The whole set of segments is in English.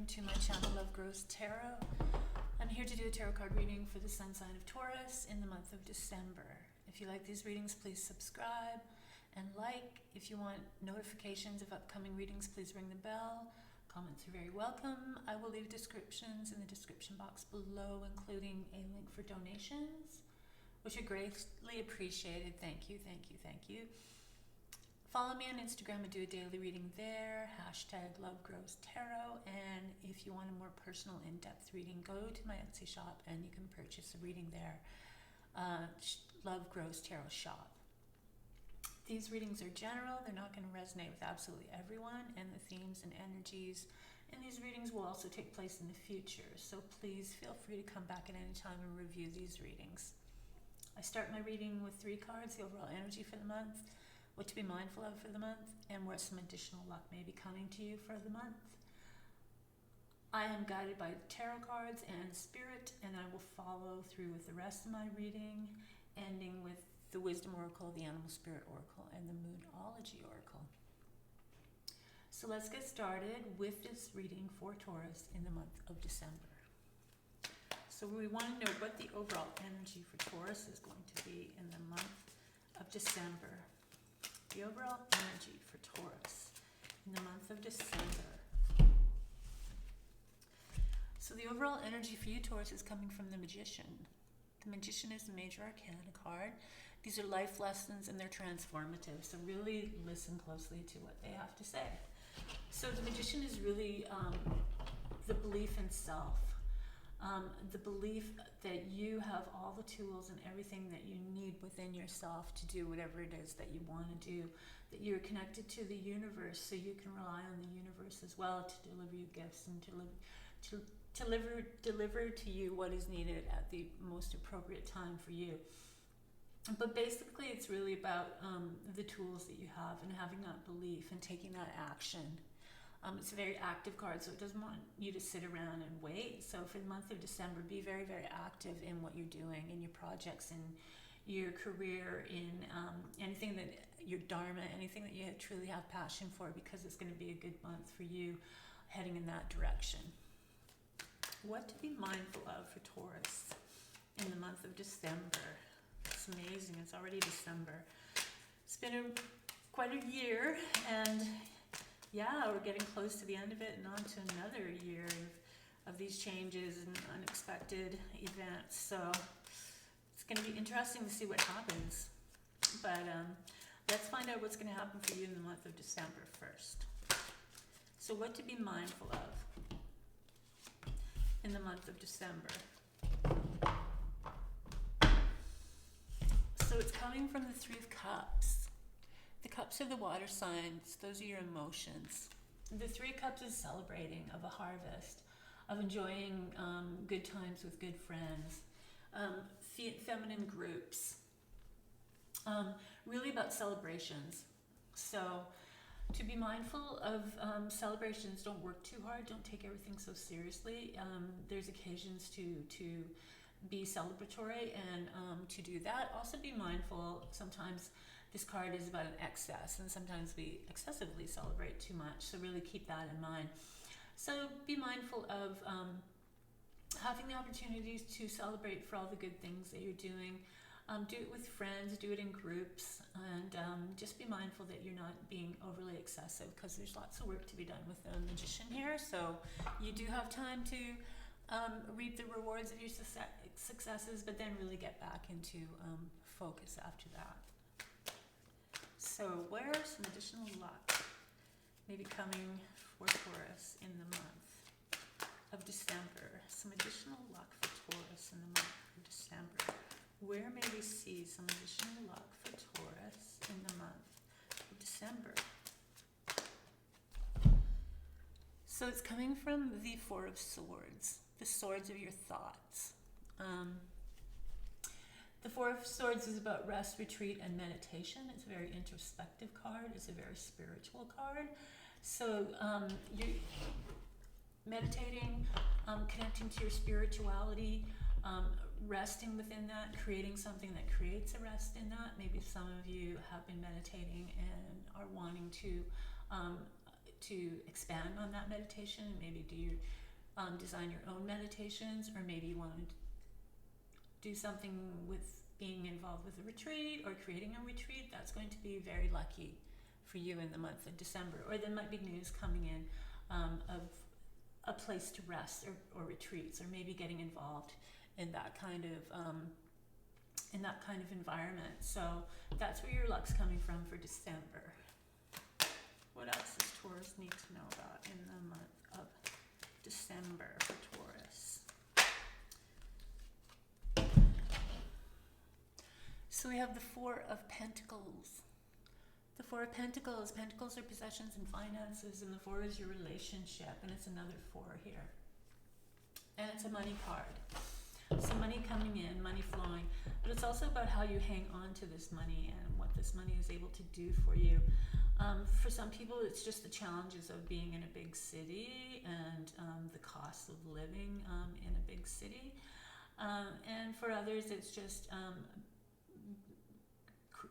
welcome to my channel, lovegrowstarot. I'm here to do a tarot card reading for the sun sign of Taurus in the month of December. If you like these readings, please subscribe and like. If you want notifications of upcoming readings, please ring the bell. Comments are very welcome. I will leave descriptions in the description box below, including a link for donations, which are greatly appreciated. Thank you, thank you, thank you. Follow me on Instagram. I do a daily reading there, #lovegrowstarot. And if you want a more personal, in-depth reading, go to my Etsy shop and you can purchase a reading there, Love Grows Tarot shop. These readings are general. They're not going to resonate with absolutely everyone, and the themes and energies in these readings will also take place in the future. So please feel free to come back at any time and review these readings. I start my reading with 3 cards, the overall energy for the month, what to be mindful of for the month, and where some additional luck may be coming to you for the month. I am guided by tarot cards and spirit, and I will follow through with the rest of my reading, ending with the Wisdom Oracle, the Animal Spirit Oracle, and the Moonology Oracle. So let's get started with this reading for Taurus in the month of December. So we want to know what the overall energy for Taurus is going to be in the month of December. The overall energy for Taurus in the month of December. So the overall energy for you, Taurus, is coming from the Magician. The Magician is the major arcana card. These are life lessons and they're transformative. So really listen closely to what they have to say. So the Magician is really the belief in self. The belief that you have all the tools and everything that you need within yourself to do whatever it is that you want to do, that you're connected to the universe, so you can rely on the universe as well to deliver you gifts and to deliver to you what is needed at the most appropriate time for you. But basically it's really about the tools that you have and having that belief and taking that action. It's a very active card, so it doesn't want you to sit around and wait. So for the month of December, be very, very active in what you're doing, in your projects, in your career, in anything that your dharma, anything that you truly have passion for, because it's going to be a good month for you heading in that direction. What to be mindful of for Taurus in the month of December. It's amazing. It's already December. It's been quite a year, and yeah, we're getting close to the end of it and on to another year of these changes and unexpected events. So it's going to be interesting to see what happens. But let's find out what's going to happen for you in the month of December first. So what to be mindful of in the month of December. So it's coming from the 3 of Cups. The cups are the water signs. Those are your emotions. The 3 of Cups is celebrating of a harvest, of enjoying good times with good friends, feminine groups, really about celebrations. So to be mindful of celebrations, don't work too hard, don't take everything so seriously. There's occasions to be celebratory and to do that. Also be mindful, sometimes this card is about an excess, and sometimes we excessively celebrate too much, so really keep that in mind. So be mindful of having the opportunities to celebrate for all the good things that you're doing. Do it with friends, do it in groups, and just be mindful that you're not being overly excessive, because there's lots of work to be done with the Magician here, so you do have time to reap the rewards of your successes, but then really get back into focus after that. So where are some additional luck maybe coming for Taurus in the month of December? Some additional luck for Taurus in the month of December. Where may we see some additional luck for Taurus in the month of December? So it's coming from the 4 of Swords, the swords of your thoughts. The 4 of Swords is about rest, retreat, and meditation. It's a very introspective card. It's a very spiritual card. So you're meditating, connecting to your spirituality, resting within that, creating something that creates a rest in that. Maybe some of you have been meditating and are wanting to to expand on that meditation and maybe do your design your own meditations, or maybe you want to do something with being involved with a retreat or creating a retreat. That's going to be very lucky for you in the month of December. Or there might be news coming in of a place to rest or retreats, or maybe getting involved in that kind of environment. So that's where your luck's coming from for December. What else does Taurus need to know about in the month of December for Taurus? So we have the Four of Pentacles. The Four of Pentacles. Pentacles are possessions and finances, and the Four is your relationship, and it's another four here. And it's a money card. So money coming in, money flowing, but it's also about how you hang on to this money and what this money is able to do for you. For some people, it's just the challenges of being in a big city and the cost of living in a big city. And for others, it's just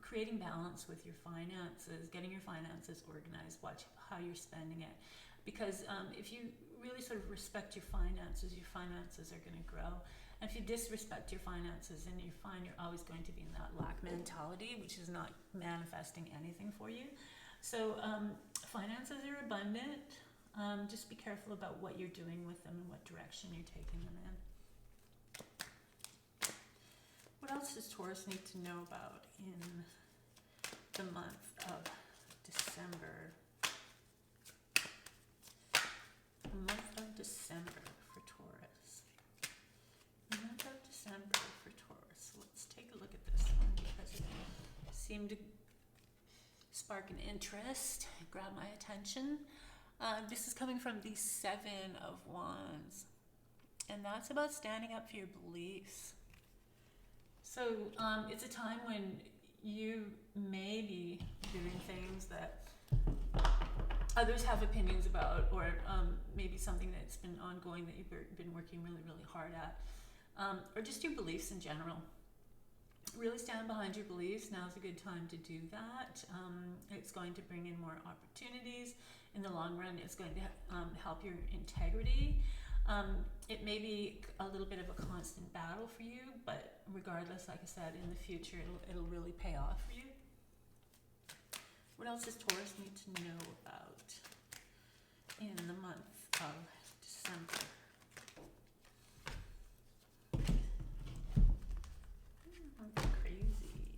creating balance with your finances, getting your finances organized, watch how you're spending it. Because if you really sort of respect your finances are going to grow. And if you disrespect your finances, then you find you're always going to be in that lack mentality, which is not manifesting anything for you. So finances are abundant. Just be careful about what you're doing with them and what direction you're taking them in. What else does Taurus need to know about in the month of December? The month of December for Taurus. The month of December for Taurus. Let's take a look at this one because it seemed to spark an interest, grab my attention. This is coming from the Seven of Wands, and that's about standing up for your beliefs. So it's a time when you may be doing things that others have opinions about, or maybe something that's been ongoing that you've been working really, really hard at, or just your beliefs in general. Really stand behind your beliefs. Now's a good time to do that. It's going to bring in more opportunities. In the long run, it's going to help your integrity. It may be a little bit of a constant battle for you, but regardless, like I said, in the future, it'll really pay off for you. What else does Taurus need to know about in the month of December? Crazy.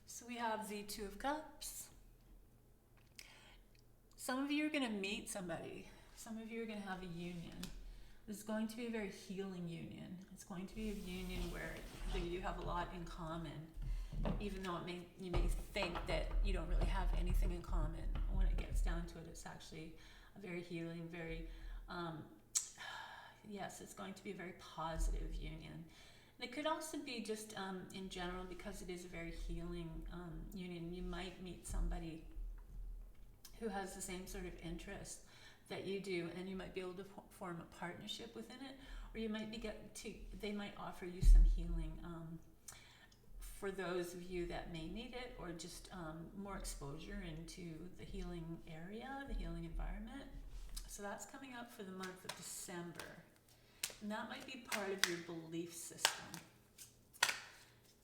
So we have the Two of Cups. Some of you are going to meet somebody. Some of you are going to have a union. This is going to be a very healing union. It's going to be a union where you have a lot in common, even though you may think that you don't really have anything in common. When it gets down to it, it's actually a very healing, very, yes, it's going to be a very positive union. And it could also be just in general, because it is a very healing union. You might meet somebody who has the same sort of interest that you do, and you might be able to form a partnership within it, or you might they might offer you some healing for those of you that may need it, or just more exposure into the healing area, the healing environment. So that's coming up for the month of December, and that might be part of your belief system,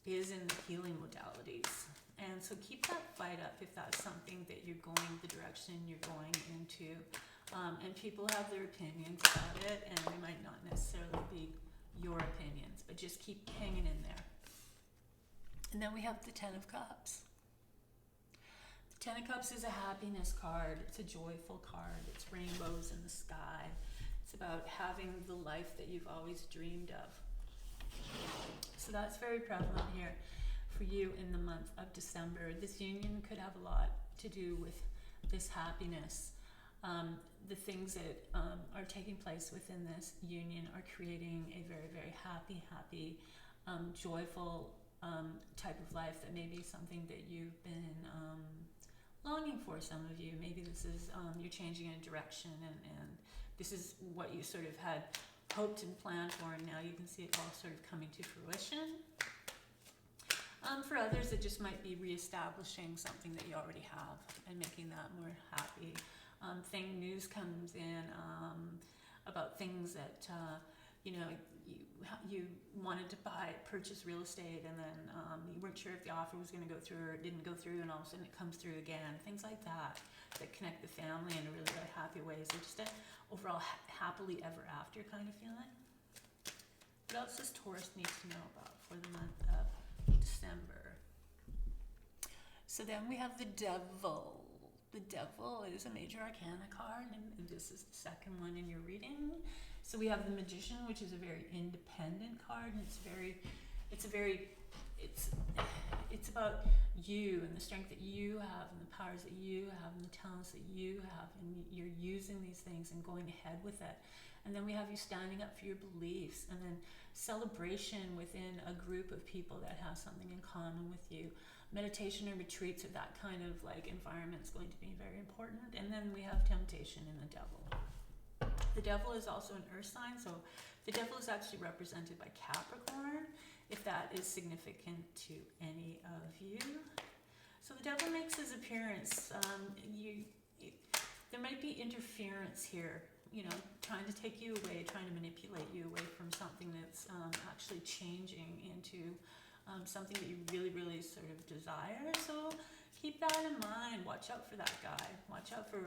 is in the healing modalities. And so keep that fight up if that's something that you're going, the direction you're going into. And people have their opinions about it, and they might not necessarily be your opinions, but just keep hanging in there. And then we have the Ten of Cups. The Ten of Cups is a happiness card. It's a joyful card. It's rainbows in the sky. It's about having the life that you've always dreamed of. So that's very prevalent here for you in the month of December. This union could have a lot to do with this happiness. The things that are taking place within this union are creating a very, very happy, joyful type of life that may be something that you've been longing for, some of you. Maybe this is, you're changing a direction, and this is what you sort of had hoped and planned for, and now you can see it all sort of coming to fruition. For others, it just might be reestablishing something that you already have and making that more happy. news comes in about things that you wanted to purchase real estate, and then you weren't sure if the offer was going to go through or it didn't go through, and all of a sudden it comes through again. Things like that connect the family in a really, really happy way. So just a overall happily ever after kind of feeling. What else does Taurus need to know about for the month of December? So then we have the Devil. The Devil is a major arcana card, and this is the second one in your reading. So we have the Magician, which is a very independent card, and it's about you and the strength that you have and the powers that you have and the talents that you have, and you're using these things and going ahead with it. And then we have you standing up for your beliefs, and then celebration within a group of people that have something in common with you. Meditation or retreats of that kind of like environment is going to be very important. And then we have temptation in the Devil. The Devil is also an earth sign, so the Devil is actually represented by Capricorn, if that is significant to any of you. So the Devil makes his appearance. There might be interference here, trying to take you away, trying to manipulate you away from something that's actually changing into something that you really, really sort of desire. So keep that in mind. Watch out for that guy. Watch out for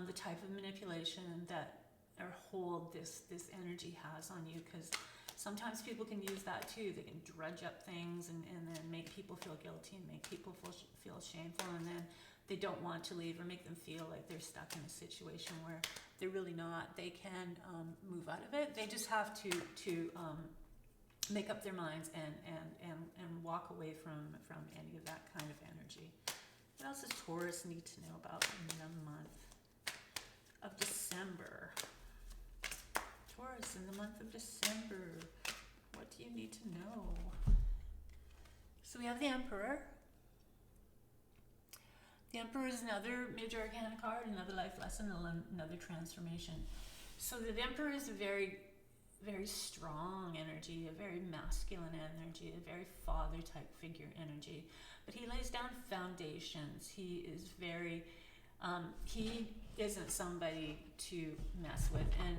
the type of manipulation that or hold this energy has on you, because sometimes people can use that too. They can drudge up things and then make people feel guilty and make people feel shameful, and then they don't want to leave or make them feel like they're stuck in a situation where they're really not. They can move out of it. They just have to make up their minds and walk away from any of that kind of energy. What else does Taurus need to know about in the month of December? Taurus, in the month of December, what do you need to know? So we have the Emperor. The Emperor is another major arcana card, another life lesson, another transformation. So the Emperor is a very, very strong energy, a very masculine energy, a very father type figure energy. But he lays down foundations. He is very, he isn't somebody to mess with. And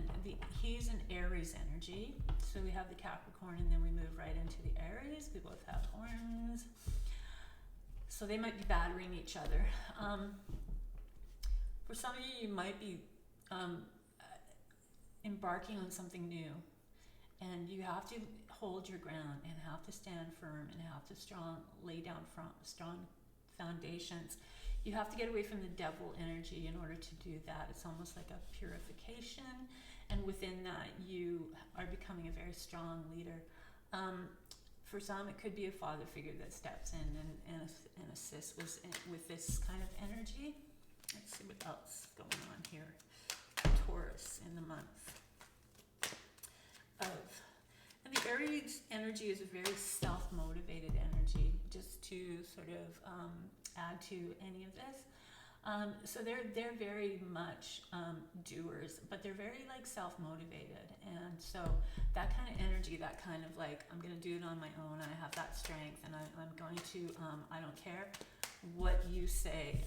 he's an Aries energy. So we have the Capricorn, and then we move right into the Aries. We both have horns. So they might be battering each other. For some of you, you might be embarking on something new. And you have to hold your ground and have to stand firm and have to lay down strong foundations. You have to get away from the Devil energy in order to do that. It's almost like a purification. And within that, you are becoming a very strong leader. For some, it could be a father figure that steps in and assists with this kind of energy. Let's see what else is going on here. Taurus in the month of. And the Aries energy is a very self-motivated energy, just to sort of add to any of this. So they're very much doers, but they're very like self-motivated, and so that kind of energy, that kind of like, I'm gonna do it on my own. I have that strength, and I'm going to. I don't care what you say.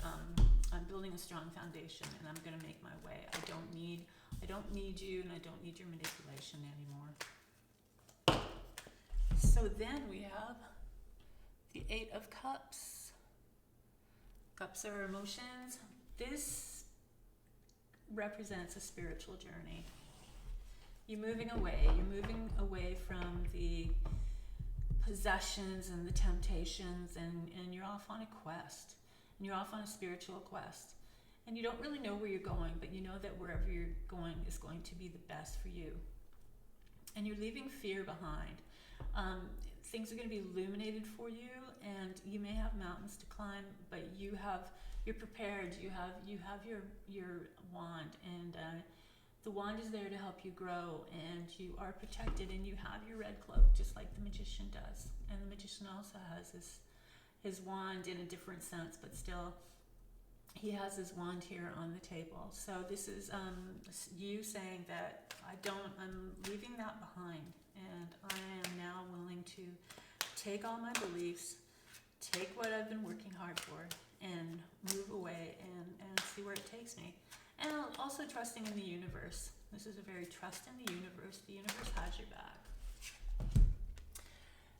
I'm building a strong foundation, and I'm gonna make my way. I don't need you, and I don't need your manipulation anymore. So then we have the Eight of Cups. Cups are emotions. This represents a spiritual journey. You're moving away from the possessions and the temptations, and you're off on a quest. And you're off on a spiritual quest. And you don't really know where you're going, but you know that wherever you're going is going to be the best for you. And you're leaving fear behind. Things are going to be illuminated for you, and you may have mountains to climb, but you're prepared. You have your wand, and the wand is there to help you grow, and you are protected, and you have your red cloak, just like the magician does. And the magician also has his wand in a different sense, but still, he has his wand here on the table. So this is you saying that I'm leaving that behind, and I am now willing to take all my beliefs, take what I've been working hard for, and move away and see where it takes release me. And also trusting in the universe. This is a very trust in the universe. The universe has your back.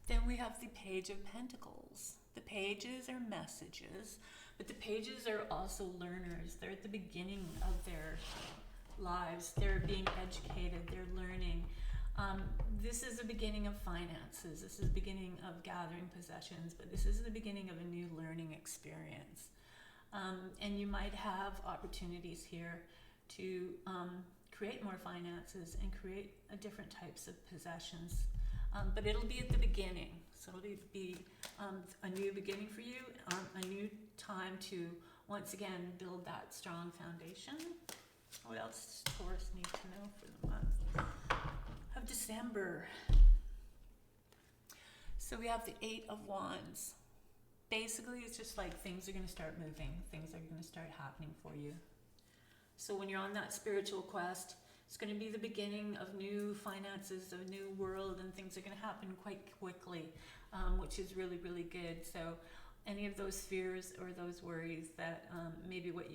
Then we have the Page of Pentacles. The pages are messages, but the pages are also learners. They're at the beginning of their lives. They're being educated. They're learning. This is the beginning of finances. This is the beginning of gathering possessions, but this is the beginning of a new learning experience. And you might have opportunities here to create more finances and create different types of possessions. But it'll be at the beginning. So it'll be a new beginning for you, a new time to, once again, build that strong foundation. What else does Taurus need to know for the month of December? So we have the 8 of Wands. Basically, it's just like things are going to start moving. Things are going to start happening for you. So when you're on that spiritual quest, it's going to be the beginning of new finances, of a new world, and things are going to happen quite quickly, which is really, really good. So any of those fears or those worries that maybe what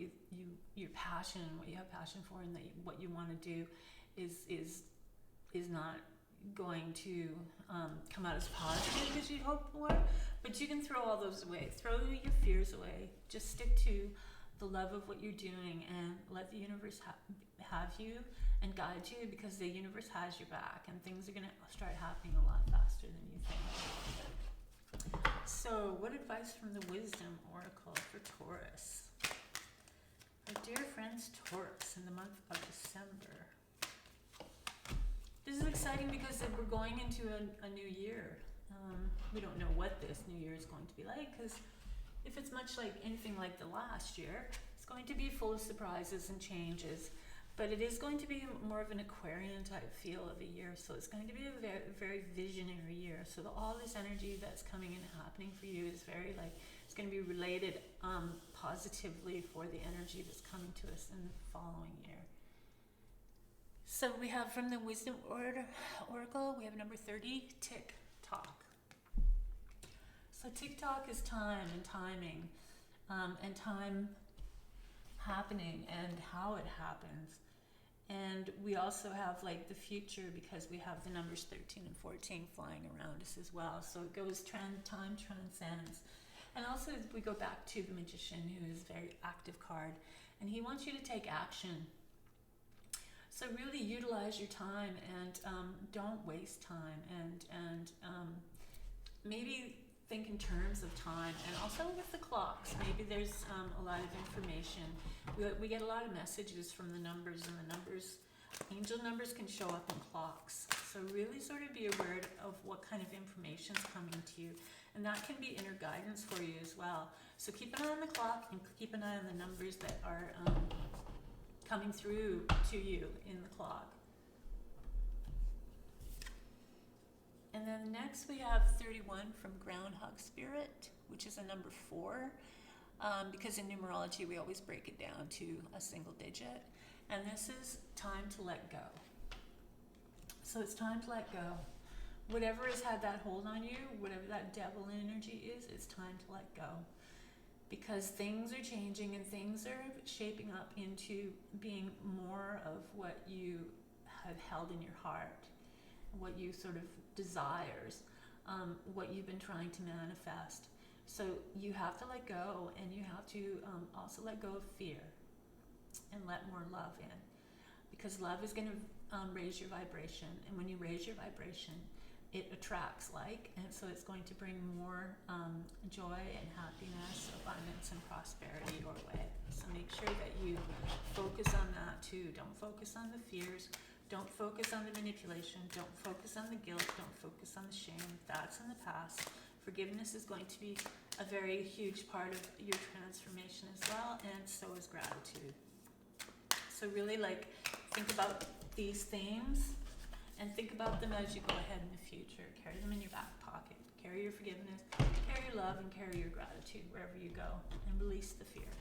your passion, what you have passion for, and that what you want to do is not going to come out as positive as you hope for, but you can throw all those away. Throw your fears away. Just stick to the love of what you're doing and let the universe have you and guide you, because the universe has your back and things are going to start happening a lot faster than you think. So what advice from the Wisdom Oracle for Taurus? Our dear friends Taurus, in the month of December. This is exciting because we're going into a new year. We don't know what this new year is going to be like, because if it's much like anything like the last year, it's going to be full of surprises and changes. But it is going to be more of an Aquarian type feel of a year. So it's going to be a very, very visionary year. So all this energy that's coming and happening for you is very it's going to be related positively for the energy that's coming to us in the following year. So we have from the Wisdom Oracle, we have number 30, tick-tock. So tick-tock is time and timing, and time happening and how it happens. And we also have the future, because we have the numbers 13 and 14 flying around us as well. So it goes, time transcends. And also we go back to the Magician, who is a very active card, and he wants you to take action. So really utilize your time and don't waste time, and maybe think in terms of time, and also with the clocks. Maybe there's a lot of information. We get a lot of messages from the numbers, and the numbers, angel numbers, can show up in clocks. So really sort of be aware of what kind of information is coming to you, and that can be inner guidance for you as well. So keep an eye on the clock and keep an eye on the numbers that are coming through to you in the clock. And then next we have 31 from Groundhog Spirit, which is a number 4, because in numerology we always break it down to a single digit. And this is time to let go. So it's time to let go. Whatever has had that hold on you, whatever that devil energy is, it's time to let go. Because things are changing and things are shaping up into being more of what you have held in your heart, what you sort of desires, what you've been trying to manifest. So you have to let go, and you have to also let go of fear and let more love in, because love is going to raise your vibration, and when you raise your vibration, it attracts and so it's going to bring more joy and happiness, abundance and prosperity your way. So make sure that you focus on that too. Don't focus on the fears. Don't focus on the manipulation. Don't focus on the guilt. Don't focus on the shame. That's in the past. Forgiveness is going to be a very huge part of your transformation as well, and so is gratitude. So really think about these themes, and think about them as you go ahead in the future. Carry them in your back pocket. Carry your forgiveness, carry your love, and carry your gratitude wherever you go, and release the fear.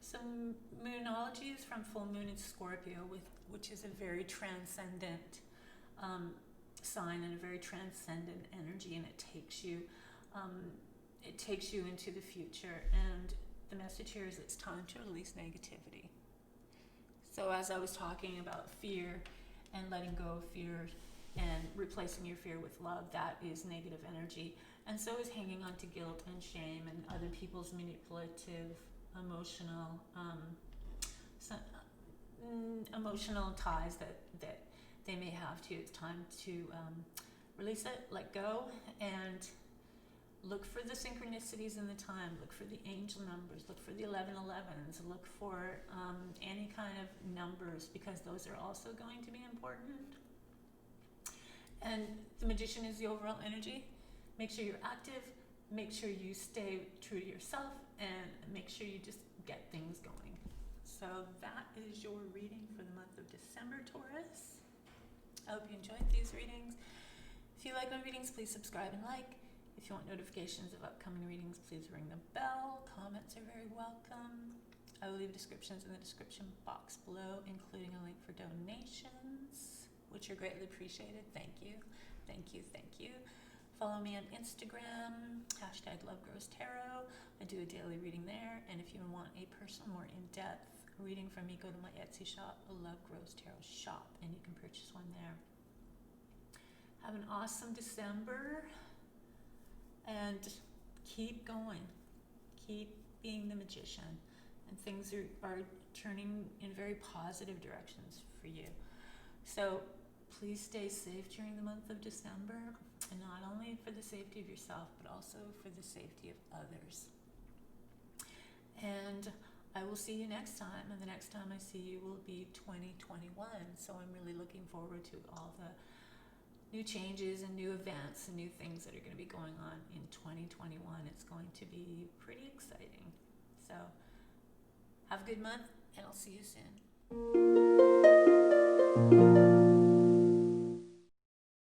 So Moonology is from full moon in Scorpio, which is a very transcendent sign and a very transcendent energy, and it takes you into the future. And the message here is it's time to release negativity. So as I was talking about fear and letting go of fear and replacing your fear with love, that is negative energy. And so is hanging on to guilt and shame and other people's manipulative, emotional ties that they may have to. It's time to release it, let go, and look for the synchronicities in the time. Look for the angel numbers. Look for the 1111s. Look for any kind of numbers, because those are also going to be important. And the Magician is the overall energy. Make sure you're active. Make sure you stay true to yourself, and make sure you just get things going. So that is your reading for the month of December, Taurus. I hope you enjoyed these readings. If you like my readings, please subscribe and like. If you want notifications of upcoming readings, please ring the bell. Comments are very welcome. I will leave descriptions in the description box below, including a link for donations, which are greatly appreciated. Thank you. Thank you. Thank you. Follow me on Instagram, #lovegrowstarot. I do a daily reading there. And if you want a personal, more in-depth reading from me, go to my Etsy shop, Love Grows Tarot shop, and you can purchase one there. Have an awesome December. And keep going. Keep being the magician. And things are turning in very positive directions for you. So please stay safe during the month of December. And not only for the safety of yourself, but also for the safety of others. And I will see you next time. And the next time I see you will be 2021. So I'm really looking forward to all the new changes and new events and new things that are going to be going on in 2021. It's going to be pretty exciting. So have a good month, and I'll see you soon.